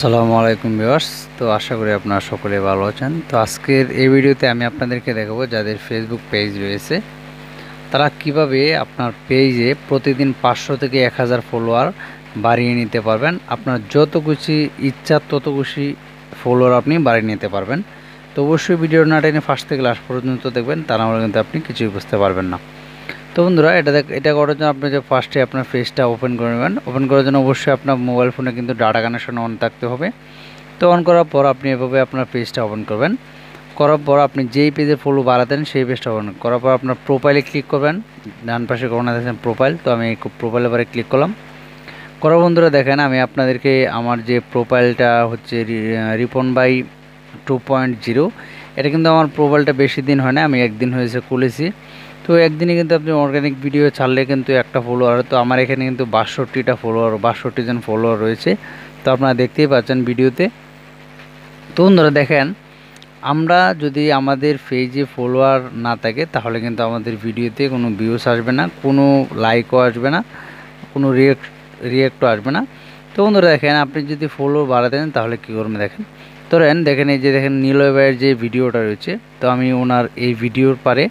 আসসালামু আলাইকুম ভিউয়ার্স। তো আশা করি আপনারা সকলে ভালো আছেন। তো আজকের এই ভিডিওতে আমি আপনাদেরকে দেখাবো যাদের ফেসবুক পেজ রয়েছে তারা কিভাবে আপনার পেজে প্রতিদিন 500 থেকে 1000 ফলোয়ার বাড়িয়ে নিতে পারবেন। আপনার যত খুশি ইচ্ছা তত খুশি ফলোয়ার আপনি বাড়িয়ে নিতে পারবেন। তো অবশ্যই ভিডিও না টেনে ফার্স্ট থেকে লাস্ট পর্যন্ত দেখবেন, তা না হলে কিন্তু আপনি কিছুই বুঝতে পারবেন না। তো বন্ধুরা, এটা করার জন্য আপনি যে ফার্স্টে আপনার পেজটা ওপেন করে নেবেন। ওপেন করার জন্য অবশ্যই আপনার মোবাইল ফোনে কিন্তু ডাটা কানেকশন অন থাকতে হবে। তো অন করার পর আপনি এভাবে আপনার পেজটা ওপেন করবেন। করার পর আপনি যেই পেজে ফলো বাড়াতেন সেই পেজটা ওপেন করার পর আপনার প্রোফাইলে ক্লিক করবেন। ডান পাশে কোণে দেখেন প্রোফাইল, তো আমি প্রোফাইলে পরে ক্লিক করলাম। করার বন্ধুরা দেখেন আমি আপনাদেরকে আমার যে প্রোফাইলটা হচ্ছে রিপন বাই 2.0, এটা কিন্তু আমার প্রোফাইলটা বেশি দিন হয় না, আমি একদিন হয়েছে খুলেছি। তো একদিনে কিন্তু আপনি অর্গানিক ভিডিও ছাড়লে কিন্তু একটা ফলোয়ার, তো আমার এখানে কিন্তু 62 জন ফলোয়ার রয়েছে। তো আপনারা দেখতেই পাচ্ছেন ভিডিওতে। তো বন্ধুরা দেখেন, আমরা যদি আমাদের পেজে ফলোয়ার না থাকে তাহলে কিন্তু আমাদের ভিডিওতে কোনো ভিউস আসবে না, কোনো লাইকও আসবে না, কোনো রিয়েক্টও আসবে না। তো বন্ধুরা দেখেন, আপনি যদি ফলো বাড়াতে দেন তাহলে কী করবেন দেখেন। দেখেন এই যে দেখেন নিলয় ভাইয়ের যে ভিডিওটা রয়েছে, তো আমি ওনার এই ভিডিওর পারে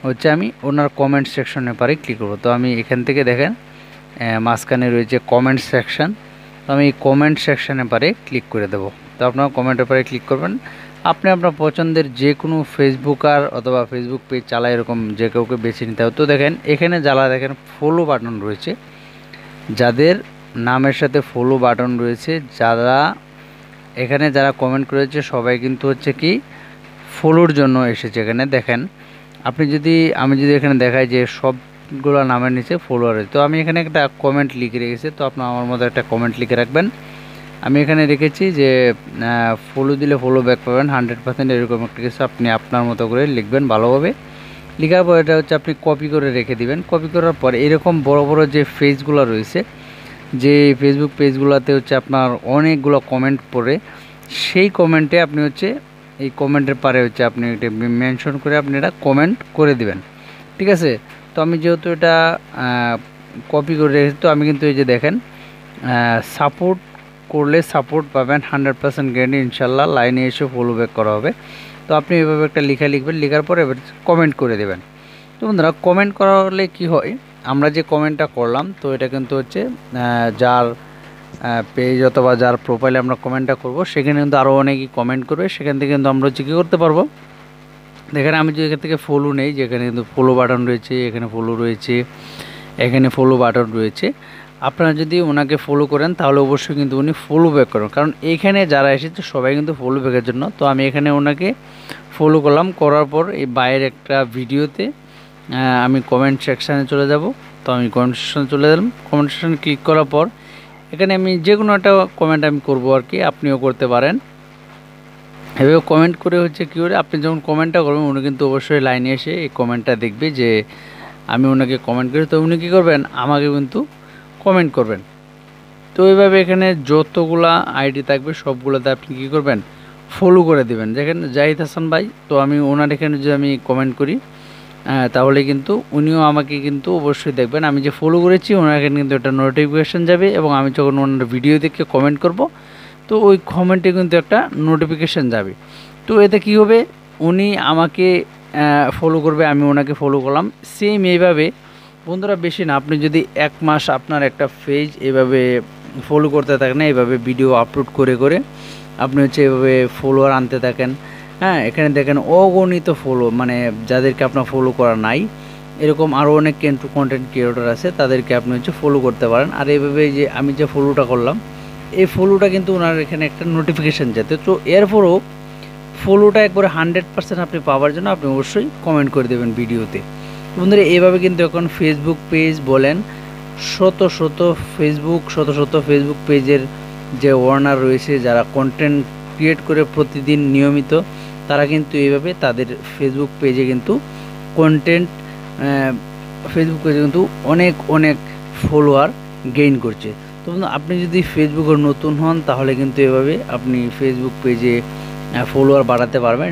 হচ্ছে আমি ওনার কমেন্ট সেকশনের পারে ক্লিক করব। তো আমি এখান থেকে দেখেন মাঝখানে রয়েছে কমেন্ট সেকশন, তো আমি এই কমেন্ট সেকশনের পারে ক্লিক করে দেব। তো আপনারা কমেন্টের পারে ক্লিক করবেন। আপনি আপনার পছন্দের যে কোনো ফেসবুকার অথবা ফেসবুক পেজ চালায় এরকম যে কাউকে বেছে নিতে হবে। তো দেখেন এখানে যারা দেখেন ফলো বাটন রয়েছে, যাদের নামের সাথে ফলো বাটন রয়েছে, যারা কমেন্ট করেছে সবাই কিন্তু হচ্ছে কি ফলোর জন্য এসেছে। এখানে দেখেন আমি যদি এখানে দেখাই যে সবগুলো নামের নিচে ফলোয়ার রয়েছে, তো আমি এখানে একটা কমেন্ট লিখে রেখেছি। তো আপনার আমার মতো একটা কমেন্ট লিখে রাখবেন। আমি এখানে রেখেছি যে ফলো দিলে ফলো ব্যাক পাবেন 100%, এরকম একটা কিছু আপনি আপনার মতো করে লিখবেন ভালোভাবে। লেখার পর এটা হচ্ছে আপনি কপি করে রেখে দিবেন। কপি করার পর এরকম বড় বড় যে পেজগুলো রয়েছে, যে ফেসবুক পেজগুলোতে হচ্ছে আপনার অনেকগুলো কমেন্ট পড়ে, সেই কমেন্টে আপনি হচ্ছে এই কমেন্টের পারে হচ্ছে আপনি এটা মেনশন করে আপনি এটা কমেন্ট করে দিবেন, ঠিক আছে। তো আমি যেহেতু এটা কপি করে রেখেছি, তো আমি কিন্তু এই যে দেখেন সাপোর্ট করলে সাপোর্ট পাবেন 100% গ্যারান্টি, ইনশাল্লাহ লাইনে এসে ফলো ব্যাক করা হবে। তো আপনি এভাবে একটা লিখবেন, লেখার পরে এবার কমেন্ট করে দেবেন। তো বন্ধুরা, কমেন্ট করলে কি হয়, আমরা যে কমেন্টটা করলাম তো এটা কিন্তু হচ্ছে যার পেজ অথবা যার প্রোফাইলে আমরা কমেন্টটা করব সেখানে কিন্তু আরও অনেকেই কমেন্ট করবে, সেখান থেকে কিন্তু আমরা হচ্ছে কী করতে পারবো। দেখেন আমি যদি এখান থেকে ফলো নেই, যেখানে কিন্তু ফলো বাটন রয়েছে, এখানে ফলো রয়েছে, এখানে ফলো বাটন রয়েছে। আপনারা যদি ওনাকে ফলো করেন তাহলে অবশ্যই কিন্তু উনি ফলো ব্যাক করেন, কারণ এইখানে যারা এসেছে সবাই কিন্তু ফলো ব্যাকের জন্য। তো আমি এখানে ওনাকে ফলো করলাম, করার পর এই বাইরের একটা ভিডিওতে আমি কমেন্ট সেকশানে চলে যাব। তো আমি কমেন্ট সেকশানে চলে গেলাম। কমেন্ট সেকশানে ক্লিক করার পর এখানে আমি যে কোনো একটা কমেন্ট আমি করবো আর কি, আপনিও করতে পারেন। এভাবে কমেন্ট করে হচ্ছে কী করে, আপনি যখন কমেন্টটা করবেন উনি কিন্তু অবশ্যই লাইনে এসে এই কমেন্টটা দেখবে যে আমি ওনাকে কমেন্ট করি, তো উনি কী করবেন আমাকে কিন্তু কমেন্ট করবেন। তো এইভাবে এখানে যতগুলা আইডি থাকবে সবগুলোতে আপনি কী করবেন ফলো করে দেবেন। যেখানে জাহিদ হাসান ভাই, তো আমি ওনার এখানে যদি আমি কমেন্ট করি তাহলে কিন্তু উনিও আমাকে কিন্তু অবশ্যই দেখবেন। আমি যে ফলো করেছি ওনার এখানে কিন্তু একটা নোটিফিকেশান যাবে, এবং আমি যখন ওনার ভিডিও দেখে কমেন্ট করব তো ওই কমেন্টে কিন্তু একটা নোটিফিকেশান যাবে। তো এতে কী হবে, উনি আমাকে ফলো করবে, আমি ওনাকে ফলো করলাম। সেম এইভাবে বন্ধুরা, বেশি না, আপনি যদি 1 মাস আপনার একটা পেজ এভাবে ফলো করতে থাকেন, এইভাবে ভিডিও আপলোড করে করে আপনি হচ্ছে এভাবে ফলোয়ার আনতে থাকেন। হ্যাঁ, এখানে দেখেন অগণিত ফলো, মানে যাদেরকে আপনার ফলো করা নাই, এরকম আরও অনেক কন্টেন্ট ক্রিয়েটর আছে, তাদেরকে আপনি হচ্ছে ফলো করতে পারেন। আর এইভাবে যে আমি যে ফলোটা করলাম, এই ফলোটা কিন্তু ওনার এখানে একটা নোটিফিকেশান যেতে, তো এরপরও ফলোটা একবারে 100% আপনি পাওয়ার জন্য আপনি অবশ্যই কমেন্ট করে দেবেন ভিডিওতে। বন্ধুরা, এইভাবে কিন্তু এখন ফেসবুক পেজ বলেন, শত শত ফেসবুক পেজের যে ওনার রয়েছে, যারা কন্টেন্ট ক্রিয়েট করে প্রতিদিন নিয়মিত, তারা কিন্তু এইভাবে তাদের ফেসবুক পেজে কিন্তু কিন্তু অনেক ফলোয়ার গেইন করছে। তো আপনি যদি ফেসবুকে নতুন হন তাহলে কিন্তু এভাবে আপনি ফেসবুক পেজে ফলোয়ার বাড়াতে পারবেন।